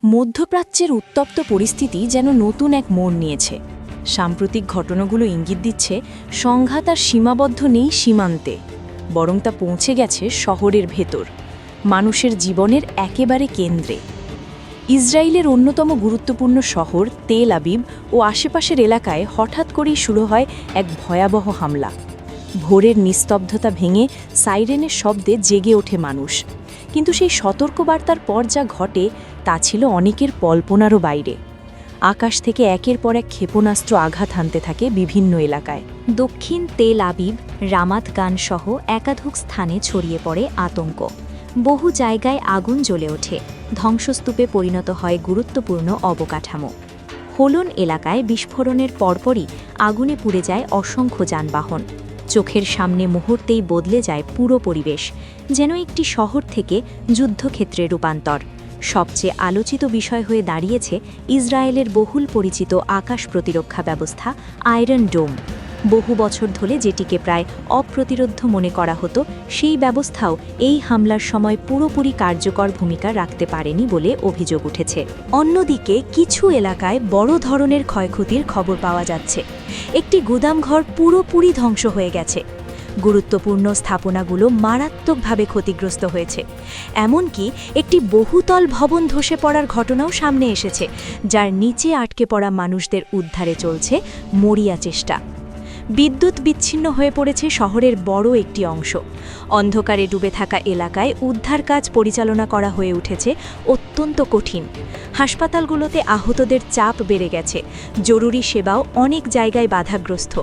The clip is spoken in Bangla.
মধ্যপ্রাচ্যের উত্তপ্ত পরিস্থিতি যেন নতুন এক মোড় নিয়েছে। সাম্প্রতিক ঘটনাগুলো ইঙ্গিত দিচ্ছে সংঘাত আর সীমাবদ্ধ নেই সীমান্তে, বরং তা পৌঁছে গেছে শহরের ভেতর, মানুষের জীবনের একেবারে কেন্দ্রে। ইসরায়েলের অন্যতম গুরুত্বপূর্ণ শহর তেল আবিব ও আশেপাশের এলাকায় হঠাৎ করেই শুরু হয় এক ভয়াবহ হামলা। ভোরের নিস্তব্ধতা ভেঙে সাইরেনের শব্দে জেগে ওঠে মানুষ, কিন্তু সেই সতর্কবার্তার পর যা ঘটে তা ছিল অনেকের কল্পনারও বাইরে। আকাশ থেকে একের পর এক ক্ষেপণাস্ত্র আঘাত হানতে থাকে বিভিন্ন এলাকায়। দক্ষিণ তেল আবিব, রামাত গান সহ একাধিক স্থানে ছড়িয়ে পড়ে আতঙ্ক। বহু জায়গায় আগুন জ্বলে ওঠে, ধ্বংসস্তূপে পরিণত হয় গুরুত্বপূর্ণ অবকাঠামো। হোলন এলাকায় বিস্ফোরণের পরপরই আগুনে পুড়ে যায় অসংখ্য যানবাহন। চোখের সামনে মুহূর্তেই বদলে যায় পুরো পরিবেশ, যেন একটি শহর থেকে যুদ্ধক্ষেত্রে রূপান্তর। সবচেয়ে আলোচিত বিষয় হয়ে দাঁড়িয়েছে ইসরায়েলের বহুল পরিচিত আকাশ প্রতিরক্ষা ব্যবস্থা আয়রন ডোম। বহু বছর ধরে যেটিকে প্রায় অপ্রতিরোধ্য মনে করা হতো, সেই ব্যবস্থাও এই হামলার সময় পুরোপুরি কার্যকর ভূমিকা রাখতে পারেনি বলে অভিযোগ উঠেছে। অন্যদিকে কিছু এলাকায় বড় ধরনের ক্ষয়ক্ষতির খবর পাওয়া যাচ্ছে। একটি গুদামঘর পুরোপুরি ধ্বংস হয়ে গেছে। গুরুত্বপূর্ণ স্থাপনাগুলো মারাত্মকভাবে ক্ষতিগ্রস্ত হয়েছে। এমনকি একটি বহুতল ভবন ধসে পড়ার ঘটনাও সামনে এসেছে, যার নিচে আটকে পড়া মানুষদের উদ্ধারে চলছে মরিয়া চেষ্টা। বিদ্যুৎ বিচ্ছিন্ন হয়ে পড়েছে শহরের বড় একটি অংশ। অন্ধকারে ডুবে থাকা এলাকায় উদ্ধার কাজ পরিচালনা করা হয়ে উঠেছে অত্যন্ত কঠিন। হাসপাতালগুলোতে আহতদের চাপ বেড়ে গেছে, জরুরি সেবাও অনেক জায়গায় বাধাগ্রস্ত।